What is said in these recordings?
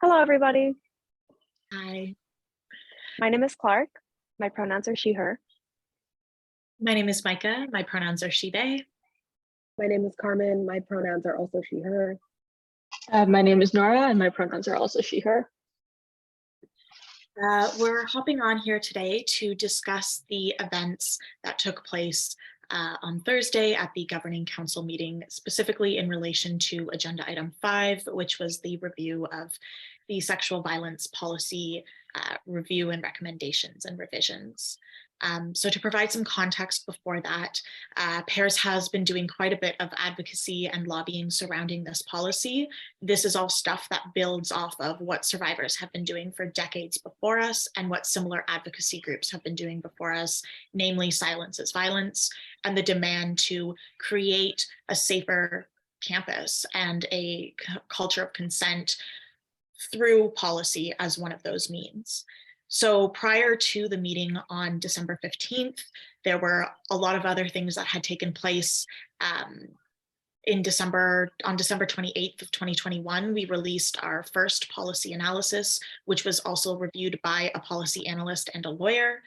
Hello, everybody. Hi, My name is Clark. My pronouns are she, her. my name is Micah. My pronouns are she, they. My name is Carmen. My pronouns are also she, her. My name is Nora, and my pronouns are also she, her. We're hopping on here today to discuss the events that took place on Thursday at the Governing Council meeting, specifically in relation to Agenda Item 5, which was the review of the sexual violence policy review and recommendations and revisions. So to provide some context before that, PEARS has been doing quite a bit of advocacy and lobbying surrounding this policy. This is all stuff that builds off of what survivors have been doing for decades before us and what similar advocacy groups have been doing before us, namely Silence is Violence, and the demand to create a safer campus and a culture of consent through policy as one of those means. So prior to the meeting on December 15th, there were a lot of other things that had taken place. On December 28th of 2021, we released our first policy analysis, which was also reviewed by a policy analyst and a lawyer.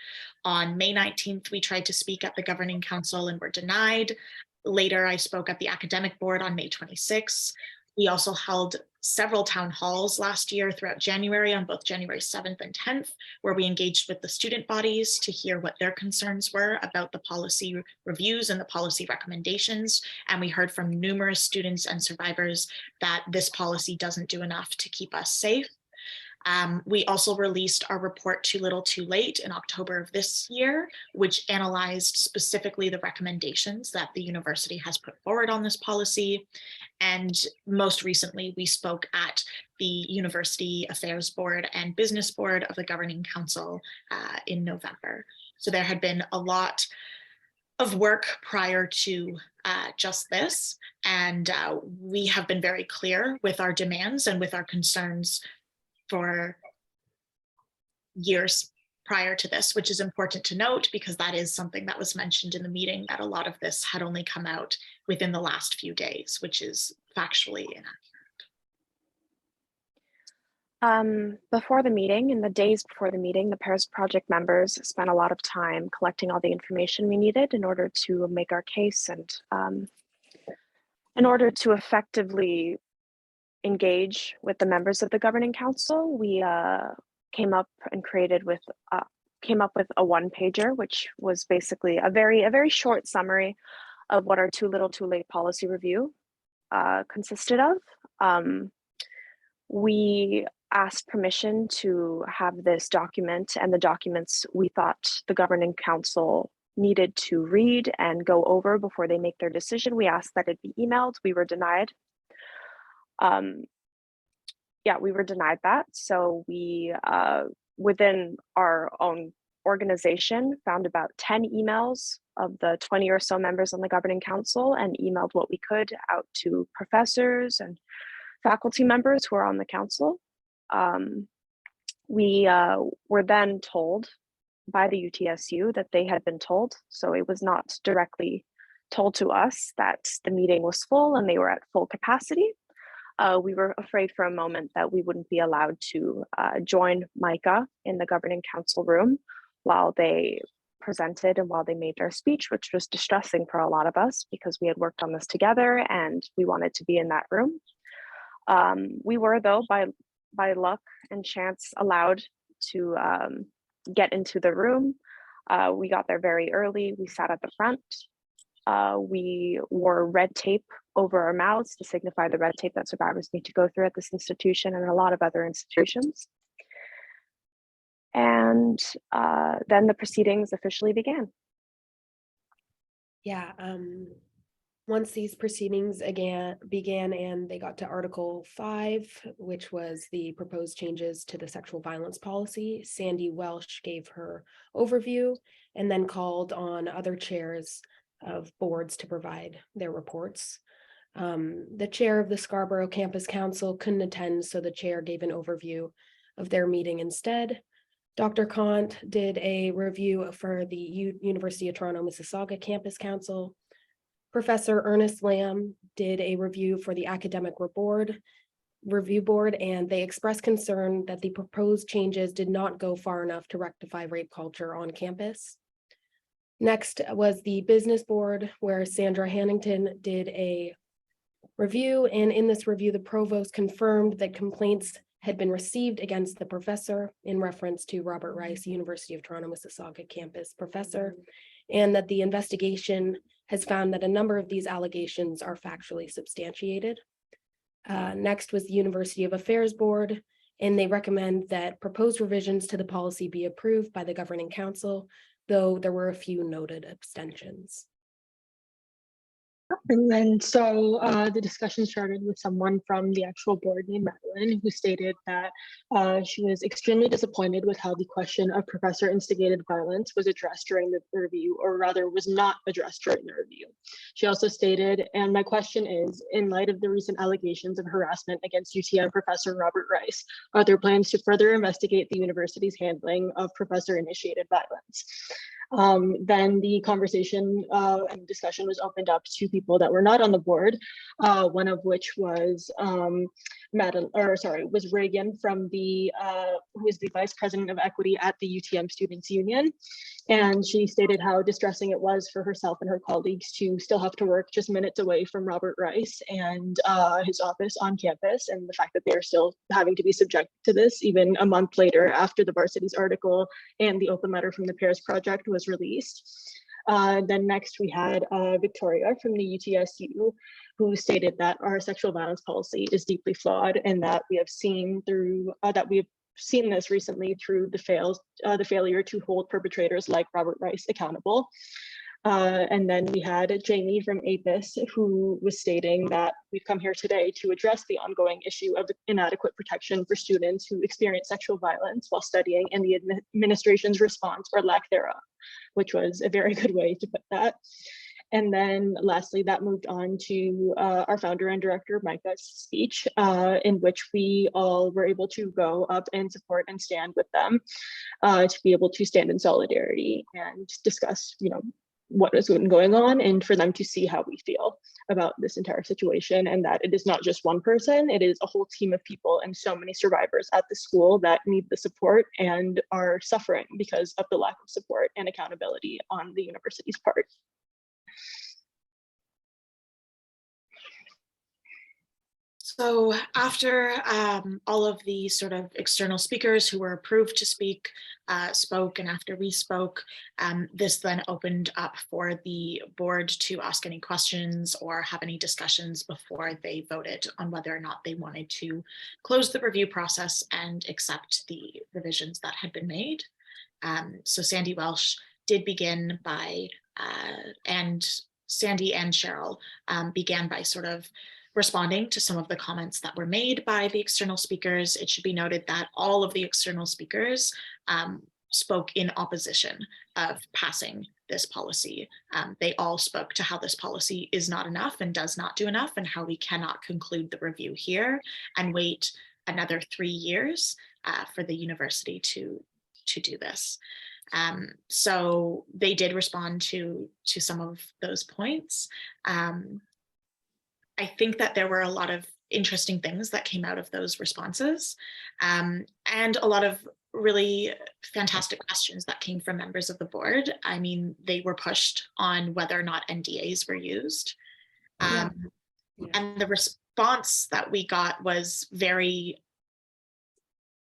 On May 19th, we tried to speak at the Governing Council and were denied. Later, I spoke at the Academic Board on May 26th. We also held several town halls last year throughout January, on both January 7th and 10th, where we engaged with the student bodies to hear what their concerns were about the policy reviews and the policy recommendations. And we heard from numerous students and survivors that this policy doesn't do enough to keep us safe. We also released our report Too Little Too Late in October of this year, which analyzed specifically the recommendations that the university has put forward on this policy. And most recently, we spoke at the University Affairs Board and Business Board of the Governing Council in November. So there had been a lot of work prior to just this. And we have been very clear with our demands and with our concerns for years prior to this, which is important to note because that is something that was mentioned in the meeting, that a lot of this had only come out within the last few days, which is factually inaccurate. Before the meeting, in the days before the meeting, the PEARS project members spent a lot of time collecting all the information we needed in order to make our case and in order to effectively engage with the members of the Governing Council. We came up with a one-pager, which was basically a very short summary of what our Too Little Too Late policy review consisted of. We asked permission to have this document and the documents we thought the Governing Council needed to read and go over before they make their decision. We asked that it be emailed. We were denied. We were denied that. So we, within our own organization, found about 10 emails of the 20 or so members on the Governing Council and emailed what we could out to professors and faculty members who are on the council. We were then told by the UTSU that they had been told, so it was not directly told to us that the meeting was full and they were at full capacity. We were afraid for a moment that we wouldn't be allowed to join Micah in the Governing Council room while they presented and while they made their speech, which was distressing for a lot of us because we had worked on this together and we wanted to be in that room. We were, though, by luck and chance, allowed to get into the room. We got there very early. We sat at the front. We wore red tape over our mouths to signify the red tape that survivors need to go through at this institution and a lot of other institutions. And then the proceedings officially began. Yeah, once these proceedings began and they got to Article 5, which was the proposed changes to the sexual violence policy, Sandy Welsh gave her overview and then called on other chairs of boards to provide their reports. The chair of the Scarborough Campus Council couldn't attend, so the chair gave an overview of their meeting instead. Dr. Kant did a review for the University of Toronto Mississauga Campus Council. Professor Ernest Lamb did a review for the Academic Board, review board, and they expressed concern that the proposed changes did not go far enough to rectify rape culture on campus. Next was the business board, where Sandra Hannington did a review, and in this review, the provost confirmed that complaints had been received against the professor in reference to Robert Rice, University of Toronto, Mississauga campus professor, and that the investigation has found that a number of these allegations are factually substantiated. Next was the University of Affairs Board, and they recommend that proposed revisions to the policy be approved by the governing council, though there were a few noted abstentions. And then so the discussion started with someone from the actual board named Madeline, who stated that she was extremely disappointed with how the question of professor instigated violence was addressed during the review, or rather was not addressed during the review. She also stated, and my question is, in light of the recent allegations of harassment against UTM Professor Robert Rice, are there plans to further investigate the university's handling of professor initiated violence? Then the conversation and discussion was opened up to people that were not on the board, one of which was was Reagan from the who is the vice president of equity at the UTM Students Union, and she stated how distressing it was for herself and her colleagues to still have to work just minutes away from Robert Rice and his office on campus, and the fact that they are still having to be subject to this even a month later after the Varsity's article and the open letter from the PEARS project was released. Then next we had Victoria from the UTSU, who stated that our sexual violence policy is deeply flawed, and that we have seen through seen this recently through the failure to hold perpetrators like Robert Rice accountable. And then we had Jamie from APIS, who was stating that we've come here today to address the ongoing issue of inadequate protection for students who experience sexual violence while studying, and the administration's response or lack thereof, which was a very good way to put that. And then lastly, that moved on to our founder and director, Micah's speech, in which we all were able to go up and support and stand with them to be able to stand in solidarity and discuss, what has been going on, and for them to see how we feel about this entire situation, and that it is not just one person, it is a whole team of people and so many survivors at the school that need the support and are suffering because of the lack of support and accountability on the university's part. So after all of the sort of external speakers who were approved to speak spoke, and after we spoke, this then opened up for the board to ask any questions or have any discussions before they voted on whether or not they wanted to close the review process and accept the revisions that had been made. So Sandy Welsh did begin by, and Sandy and Cheryl began by sort of responding to some of the comments that were made by the external speakers. It should be noted that all of the external speakers spoke in opposition of passing this policy. They all spoke to how this policy is not enough and does not do enough, and how we cannot conclude the review here and wait another 3 years for the university to do this. So they did respond to some of those points. I think that there were a lot of interesting things that came out of those responses, and a lot of really fantastic questions that came from members of the board. I mean, they were pushed on whether or not NDAs were used. And the response that we got was very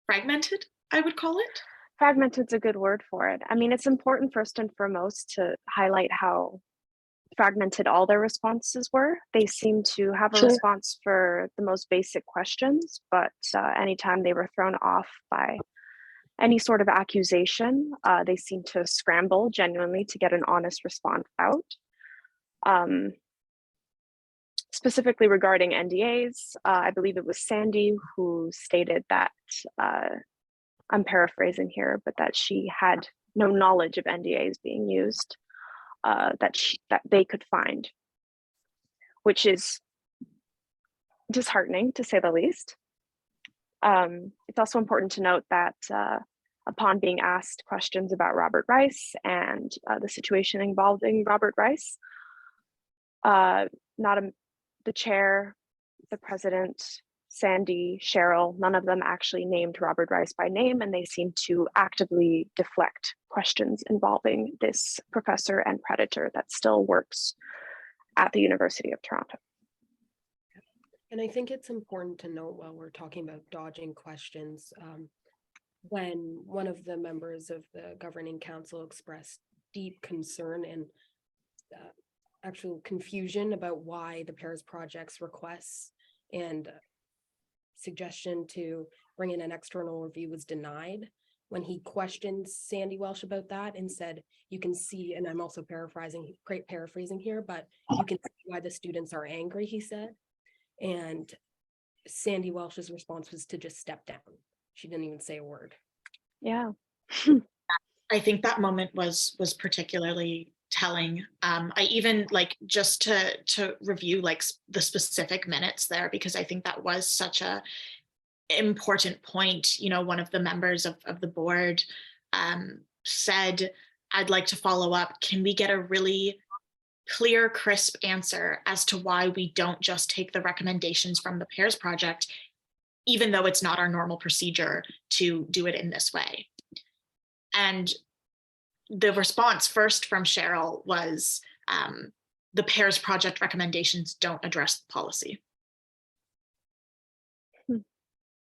fragmented, I would call it. Fragmented's a good word for it. I mean, it's important first and foremost to highlight how fragmented all their responses were. They seemed to have a response for the most basic questions, but anytime they were thrown off by any sort of accusation, they seemed to scramble genuinely to get an honest response out. Specifically regarding NDAs, I believe it was Sandy who stated that, I'm paraphrasing here, but that she had no knowledge of NDAs being used. That they could find, which is disheartening to say the least. It's also important to note that upon being asked questions about Robert Rice and the situation involving Robert Rice, the chair, the president, Sandy, Cheryl, none of them actually named Robert Rice by name, and they seemed to actively deflect questions involving this professor and predator that still works at the University of Toronto. And I think it's important to note while we're talking about dodging questions, when one of the members of the governing council expressed deep concern and actual confusion about why the PEARS project's requests and suggestion to bring in an external review was denied, when he questioned Sandy Welsh about that and said, you can see, and I'm also paraphrasing here, but you can see why the students are angry, he said. And Sandy Welsh's response was to just step down. She didn't even say a word. Yeah. I think that moment was particularly telling. I even like just to review like the specific minutes there, because I think that was such a important point. You know, one of the members of the board said, I'd like to follow up. Can we get a really clear, crisp answer as to why we don't just take the recommendations from the PEARS project, even though it's not our normal procedure to do it in this way? And the response first from Cheryl was, the PEARS project recommendations don't address the policy.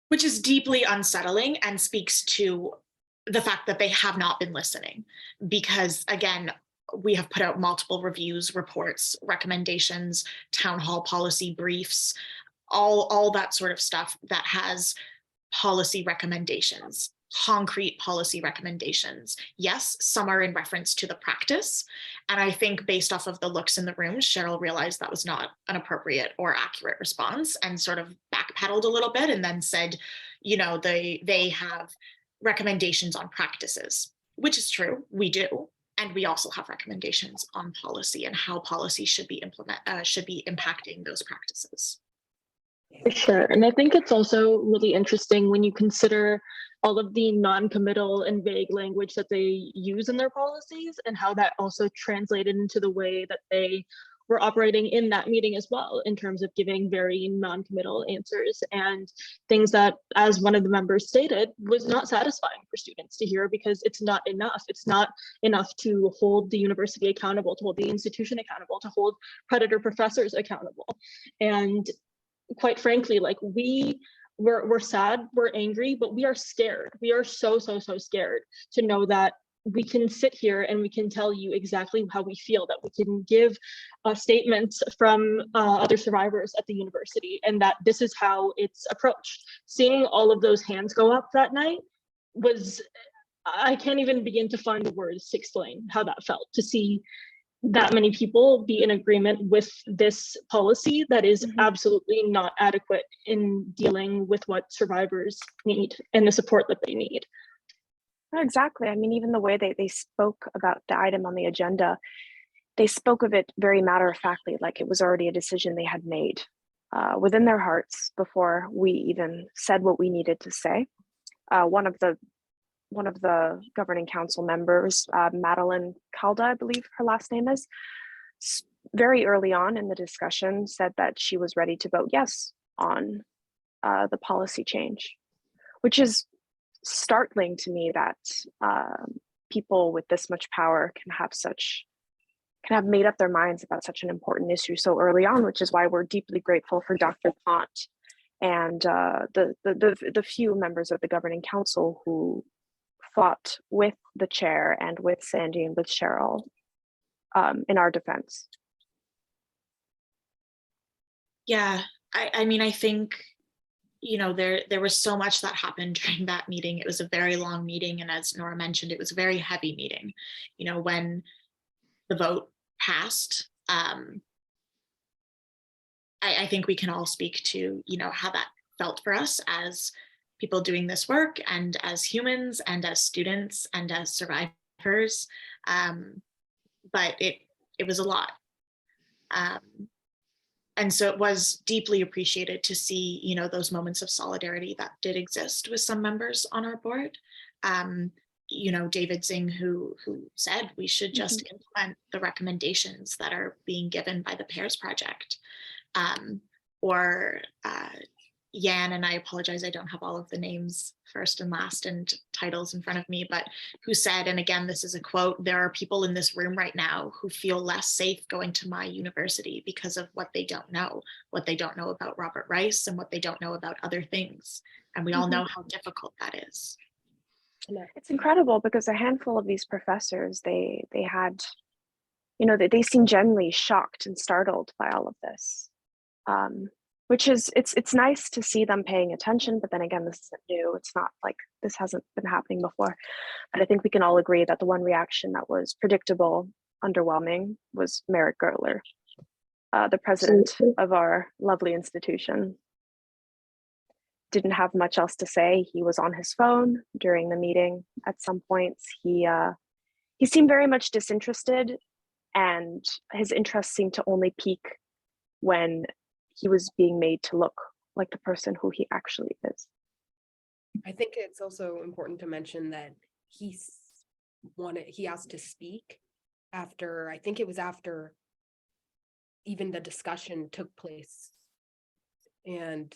Which is deeply unsettling and speaks to the fact that they have not been listening. Because again, we have put out multiple reviews, reports, recommendations, town hall policy briefs, all that sort of stuff that has policy recommendations, concrete policy recommendations. Yes, some are in reference to the practice. And I think based off of the looks in the room, Cheryl realized that was not an appropriate or accurate response and sort of backpedaled a little bit and then said, you know, they have recommendations on practices, which is true, we do. And we also have recommendations on policy and how policy should be impacting those practices. For sure. And I think it's also really interesting when you consider all of the non-committal and vague language that they use in their policies and how that also translated into the way that they were operating in that meeting as well, in terms of giving very non-committal answers and things that, as one of the members stated, was not satisfying for students to hear, because it's not enough. It's not enough to hold the university accountable, to hold the institution accountable, to hold predator professors accountable. And quite frankly, like we're sad, we're angry, but we are scared. We are so scared to know that we can sit here and we can tell you exactly how we feel, that we can give statements from other survivors at the university, and that this is how it's approached. Seeing all of those hands go up that night was, I can't even begin to find the words to explain how that felt, to see that many people be in agreement with this policy that is absolutely not adequate in dealing with what survivors need and the support that they need. Exactly. I mean, even the way they spoke about the item on the agenda, they spoke of it very matter-of-factly, like it was already a decision they had made within their hearts before we even said what we needed to say. One of the governing council members, Madeline Calda, I believe her last name is, very early on in the discussion said that she was ready to vote yes on the policy change, which is startling to me that people with this much power can have made up their minds about such an important issue so early on, which is why we're deeply grateful for Dr. Pont and the few members of the governing council who fought with the chair and with Sandy and with Cheryl in our defense. Yeah, I mean, I think, you know, there was so much that happened during that meeting. It was a very long meeting. And as Nora mentioned, it was a very heavy meeting. You know, when the vote passed, I think we can all speak to, you know, how that felt for us as people doing this work and as humans and as students and as survivors. But it was a lot. And so it was deeply appreciated to see, you know, those moments of solidarity that did exist with some members on our board. You know, David Singh, who said we should just implement the recommendations that are being given by the PEARS project. Or Yan, and I apologize, I don't have all of the names first and last and titles in front of me, but who said, and again, this is a quote, "There are people in this room right now who feel less safe going to my university because of what they don't know about Robert Rice and what they don't know about other things." And we all know how difficult that is. It's incredible because a handful of these professors, they had, you know, they seem genuinely shocked and startled by all of this. Which is, it's nice to see them paying attention, but then again, this isn't new. It's not like this hasn't been happening before. But I think we can all agree that the one reaction that was predictable, underwhelming, was Merrick Gertler, the president of our lovely institution. Didn't have much else to say. He was on his phone during the meeting at some points. He seemed very much disinterested, and his interest seemed to only peak when he was being made to look like the person who he actually is. I think it's also important to mention that he asked to speak after, I think it was after even the discussion took place. And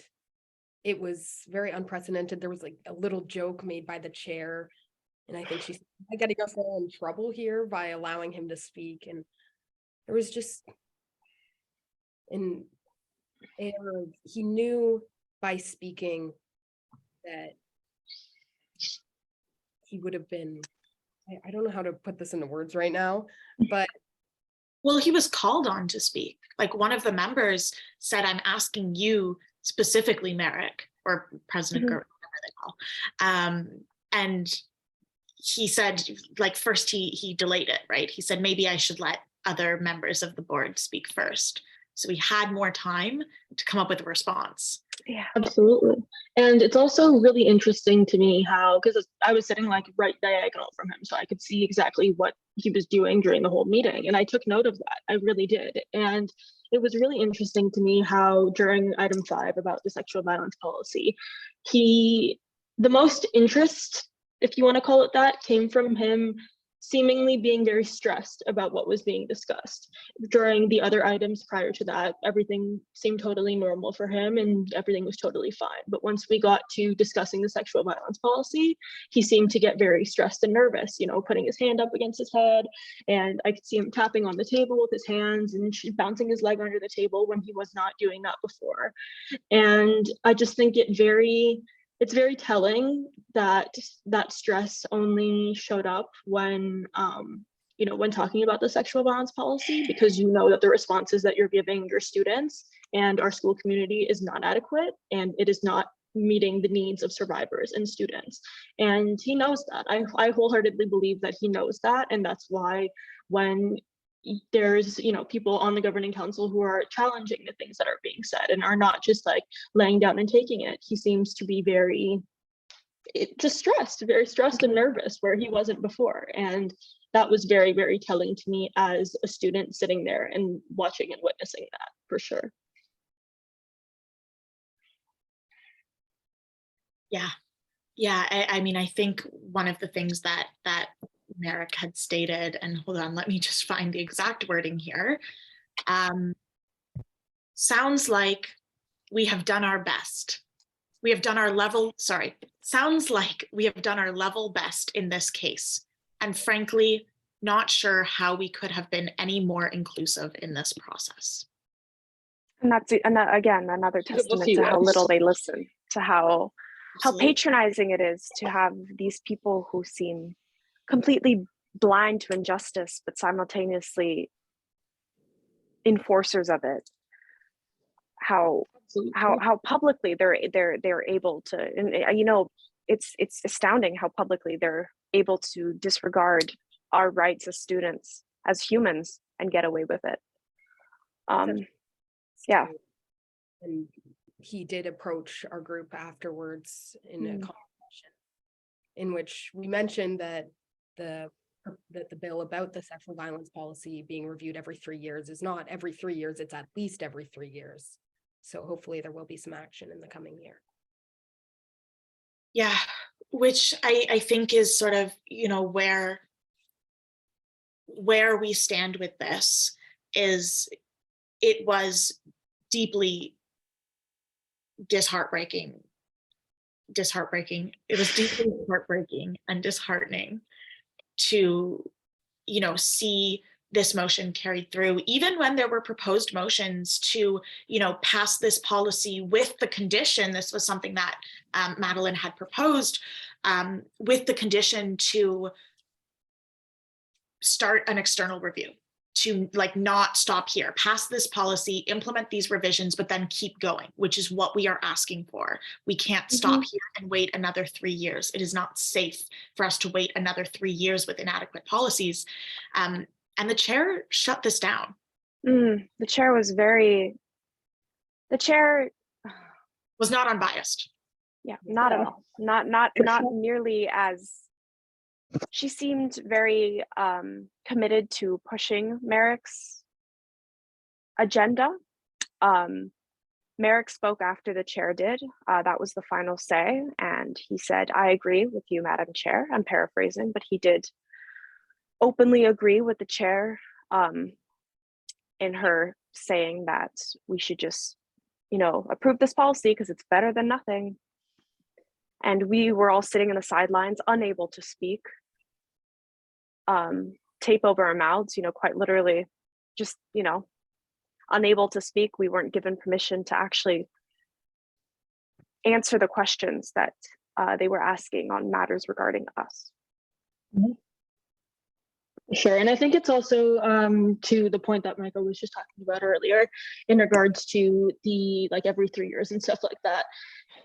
it was very unprecedented. There was like a little joke made by the chair. And I think she said, "I got to get in trouble here by allowing him to speak." And there was just an air of, he knew by speaking that he would have been, I don't know how to put this into words right now, but. Well, he was called on to speak. Like, one of the members said, "I'm asking you specifically, Merrick," or President Gertler, whatever they call. And he said, like, first he delayed it, right? He said, "Maybe I should let other members of the board speak first." So we had more time to come up with a response. Yeah, absolutely. And it's also really interesting to me how, because I was sitting like right diagonal from him, so I could see exactly what he was doing during the whole meeting. And I took note of that. I really did. And it was really interesting to me how during item 5 about the sexual violence policy, the most interest, if you want to call it that, came from him seemingly being very stressed about what was being discussed. During the other items prior to that, everything seemed totally normal for him and everything was totally fine. But once we got to discussing the sexual violence policy, he seemed to get very stressed and nervous, you know, putting his hand up against his head. And I could see him tapping on the table with his hands and bouncing his leg under the table when he was not doing that before. And I just think it's very telling that that stress only showed up when, when talking about the sexual violence policy, because you know that the responses that you're giving your students and our school community is not adequate, and it is not meeting the needs of survivors and students. And he knows that. I wholeheartedly believe that he knows that, and that's why when there's people on the governing council who are challenging the things that are being said and are not just like laying down and taking it, he seems to be very stressed and nervous where he wasn't before. And that was very, very telling to me as a student sitting there and watching and witnessing that, for sure. Yeah, I mean, I think one of the things that Merrick had stated, and hold on, let me just find the exact wording here. Sounds like we have done our best. We have done our level, sounds like we have done our level best in this case. And frankly, not sure how we could have been any more inclusive in this process. and that's again another testament to how little they listen, to how patronizing it is to have these people who seem completely blind to injustice, but simultaneously enforcers of it. How publicly they're able to, and it's astounding how publicly they're able to disregard our rights as students, as humans, and get away with it. Yeah. And he did approach our group afterwards in a conversation in which we mentioned that the bill about the sexual violence policy being reviewed every 3 years is not every 3 years, it's at least every 3 years. So hopefully there will be some action in the coming year. Yeah, which I think is sort of, where we stand with this is it was deeply disheartening. It was deeply heartbreaking and disheartening to, see this motion carried through, even when there were proposed motions to, pass this policy with the condition, this was something that Madeline had proposed, with the condition to start an external review, to not stop here, pass this policy, implement these revisions, but then keep going, which is what we are asking for. We can't stop here and wait another 3 years. It is not safe for us to wait another 3 years with inadequate policies. And the chair shut this down. The chair was not unbiased. Yeah, not at all. Not nearly as. She seemed very committed to pushing Merrick's agenda. Merrick spoke after the chair did. That was the final say, and he said, "I agree with you, Madam Chair." I'm paraphrasing, but he did openly agree with the chair in her saying that we should just, approve this policy because it's better than nothing. And we were all sitting in the sidelines, unable to speak, tape over our mouths, quite literally, just, unable to speak. We weren't given permission to actually answer the questions that they were asking on matters regarding us. Sure, and I think it's also to the point that Micah was just talking about earlier in regards to the every 3 years and stuff like that.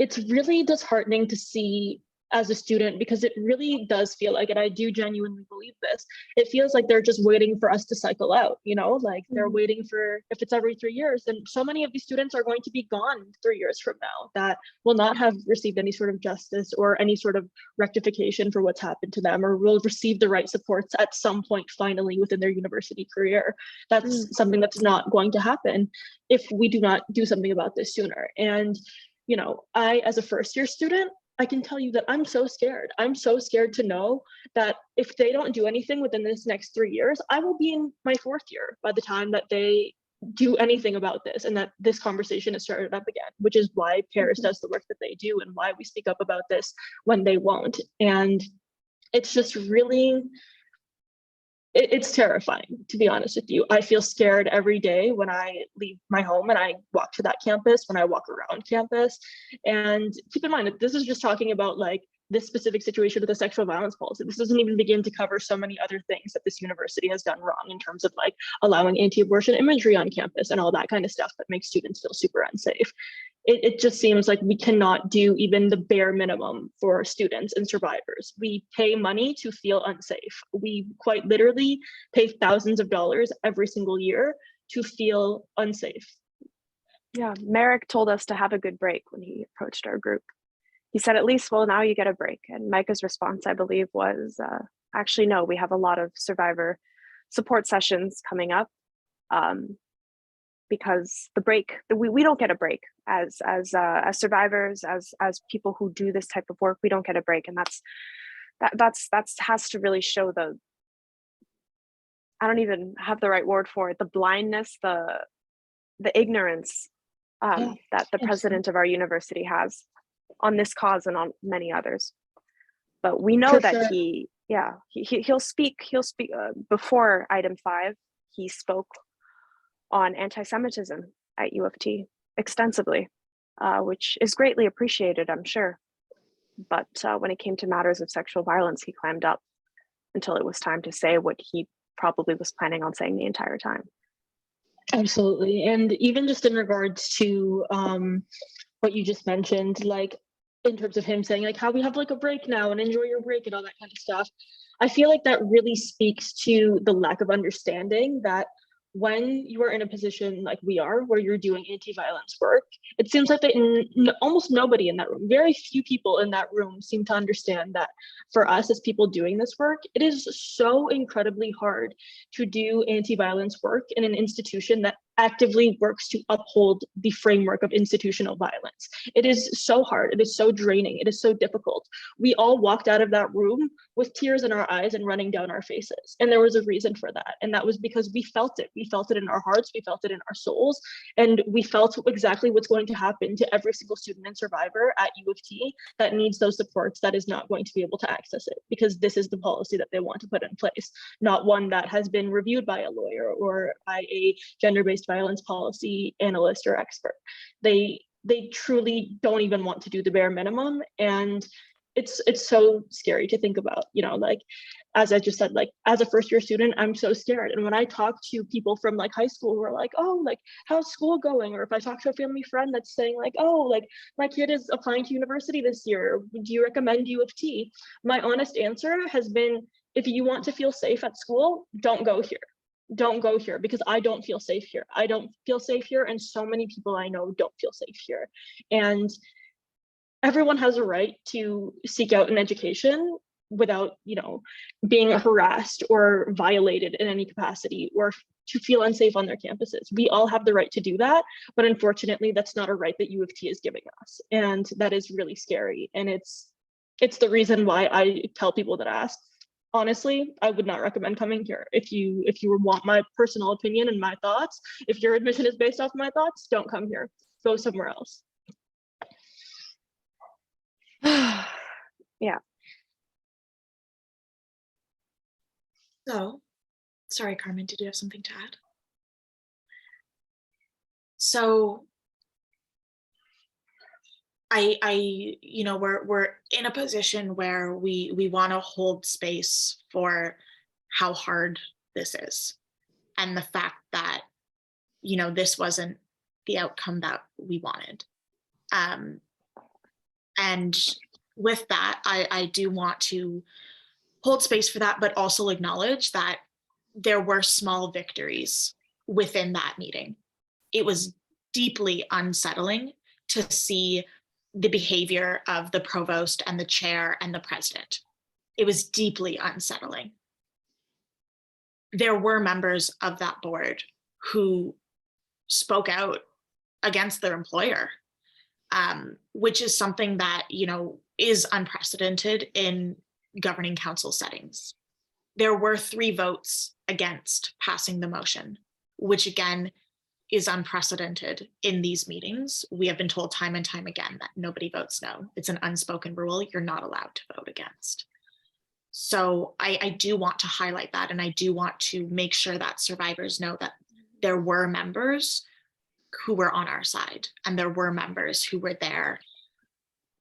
It's really disheartening to see as a student, because it really does feel like, and I do genuinely believe this, it feels like they're just waiting for us to cycle out, they're waiting for, if it's every 3 years, then so many of these students are going to be gone 3 years from now that will not have received any sort of justice or any sort of rectification for what's happened to them, or will receive the right supports at some point finally within their university career. That's something that's not going to happen if we do not do something about this sooner. And, I, as a first year student, I can tell you that I'm so scared. I'm so scared to know that if they don't do anything within this next 3 years, I will be in my 4th year by the time that they do anything about this, and that this conversation is started up again, which is why PEARS does the work that they do and why we speak up about this when they won't. And it's just really, it's terrifying, to be honest with you. I feel scared every day when I leave my home and I walk to that campus, when I walk around campus. And keep in mind that this is just talking about this specific situation with the sexual violence policy. This doesn't even begin to cover so many other things that this university has done wrong in terms of allowing anti-abortion imagery on campus and all that kind of stuff that makes students feel super unsafe. It just seems like we cannot do even the bare minimum for students and survivors. We pay money to feel unsafe. We quite literally pay thousands of dollars every single year to feel unsafe. Yeah, Merrick told us to have a good break when he approached our group. He said, at least, well, now you get a break. And Micah's response, I believe, was, actually, no, we have a lot of survivor support sessions coming up, because the break, we don't get a break as survivors, as people who do this type of work. We don't get a break, and that's has to really show the, I don't even have the right word for it, the blindness, the ignorance that the president of our university has on this cause and on many others. But we know that he'll speak before item 5. He spoke on anti-Semitism at U of T extensively, which is greatly appreciated, I'm sure. But when it came to matters of sexual violence, he clammed up until it was time to say what he probably was planning on saying the entire time. Absolutely. And even just in regards to what you just mentioned, in terms of him saying how we have a break now and enjoy your break and all that kind of stuff, I feel like that really speaks to the lack of understanding that when you are in a position like we are, where you're doing anti-violence work, it seems like that almost nobody in that room, very few people in that room seem to understand that for us as people doing this work, it is so incredibly hard to do anti-violence work in an institution that actively works to uphold the framework of institutional violence. It is so hard. It is so draining. It is so difficult. We all walked out of that room with tears in our eyes and running down our faces. And there was a reason for that. And that was because we felt it. We felt it in our hearts. We felt it in our souls. And we felt exactly what's going to happen to every single student and survivor at U of T that needs those supports, that is not going to be able to access it, because this is the policy that they want to put in place, not one that has been reviewed by a lawyer or by a gender-based violence policy analyst or expert. They truly don't even want to do the bare minimum. And it's so scary to think about, you know, like, as I just said, like, as a first year student, I'm so scared. And when I talk to people from like high school who are like, oh, like, how's school going? Or if I talk to a family friend that's saying like, oh, like, my kid is applying to university this year, do you recommend U of T? My honest answer has been, if you want to feel safe at school, don't go here. Don't go here, because I don't feel safe here. I don't feel safe here. And so many people I know don't feel safe here. And everyone has a right to seek out an education without, you know, being harassed or violated in any capacity, or to feel unsafe on their campuses. We all have the right to do that, but unfortunately, that's not a right that U of T is giving us. And that is really scary. And it's the reason why I tell people that ask, honestly, I would not recommend coming here. If you want my personal opinion and my thoughts, if your admission is based off my thoughts, don't come here. Go somewhere else. Yeah. So, sorry, Carmen, did you have something to add? So, you know, we're in a position where we want to hold space for how hard this is, and the fact that, you know, this wasn't the outcome that we wanted. And with that, I do want to hold space for that, but also acknowledge that there were small victories within that meeting. It was deeply unsettling to see the behavior of the provost and the chair and the president. It was deeply unsettling. There were members of that board who spoke out against their employer, which is something that, you know, is unprecedented in governing council settings. There were 3 votes against passing the motion, which again is unprecedented in these meetings. We have been told time and time again that nobody votes no. It's an unspoken rule. You're not allowed to vote against. So I do want to highlight that, and I do want to make sure that survivors know that there were members who were on our side, and there were members who were there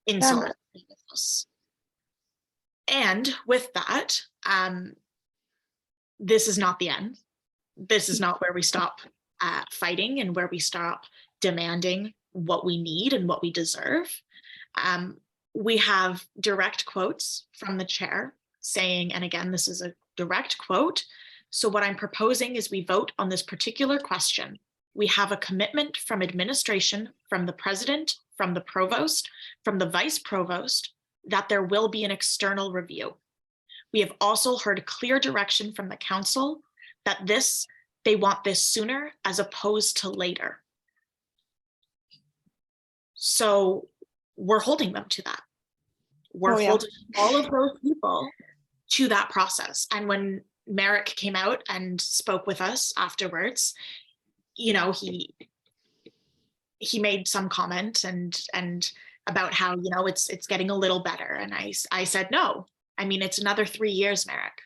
in solidarity with us. And with that, this is not the end. This is not where we stop fighting and where we stop demanding what we need and what we deserve. We have direct quotes from the chair saying, and again, this is a direct quote, so what I'm proposing is we vote on this particular question. We have a commitment from administration, from the president, from the provost, from the vice provost, that there will be an external review. We have also heard clear direction from the council that they want this sooner as opposed to later. So we're holding them to that. We're holding all of those people to that process. And when Merrick came out and spoke with us afterwards, you know, he made some comment and about how, you know, it's getting a little better. And I said, no, I mean, it's another 3 years, Merrick.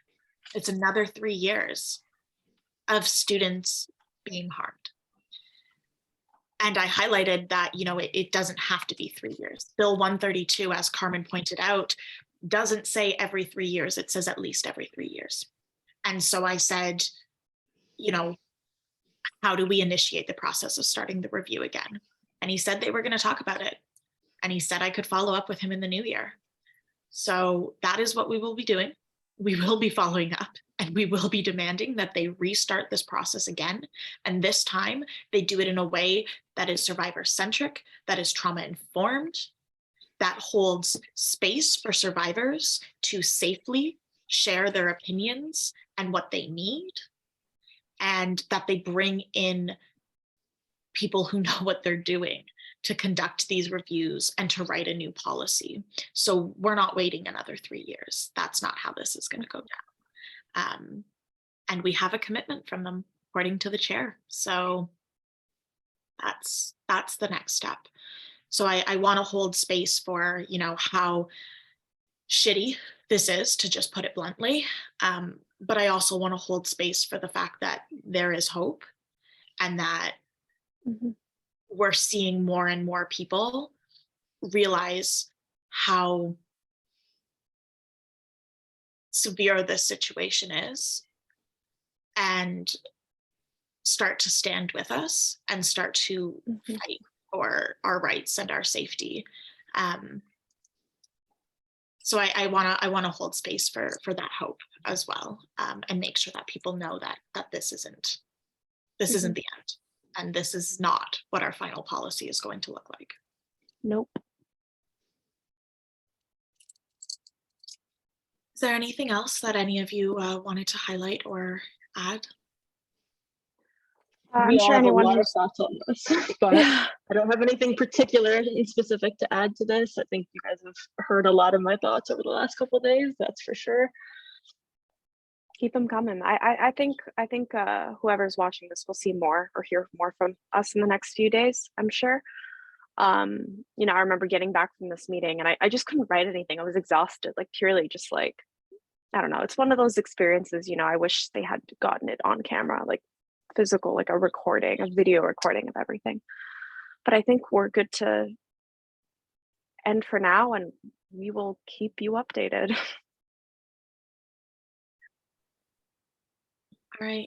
It's another 3 years of students being harmed. And I highlighted that, you know, it doesn't have to be 3 years. Bill 132, as Carmen pointed out, doesn't say every 3 years. It says at least every 3 years. And so I said, you know, how do we initiate the process of starting the review again? And he said they were going to talk about it. And he said I could follow up with him in the new year. So that is what we will be doing. We will be following up, and we will be demanding that they restart this process again. And this time they do it in a way that is survivor-centric, that is trauma-informed, that holds space for survivors to safely share their opinions and what they need, and that they bring in people who know what they're doing to conduct these reviews and to write a new policy. So we're not waiting another 3 years. That's not how this is going to go down. And we have a commitment from them, according to the chair. So that's the next step. So I want to hold space for, you know, how shitty this is, to just put it bluntly. But I also want to hold space for the fact that there is hope, and that we're seeing more and more people realize how severe this situation is and start to stand with us and start to fight for our rights and our safety. So I want to hold space for that hope as well, and make sure that people know that this isn't the end, and this is not what our final policy is going to look like. Nope. Is there anything else that any of you wanted to highlight or add? We I'm all sure have a anyone lot of who's thoughts on this, but I don't have anything particular and specific to add to this. I think you guys have heard a lot of my thoughts over the last couple of days, that's for sure. keep them coming. I think whoever's watching this will see more or hear more from us in the next few days, I'm sure. You know, I remember getting back from this meeting and I just couldn't write anything. I was exhausted, like purely just like, I don't know. It's one of those experiences, you know, I wish they had gotten it on camera, like physical, like a recording, a video recording of everything. But I think we're good to end for now, and we will keep you updated. All right.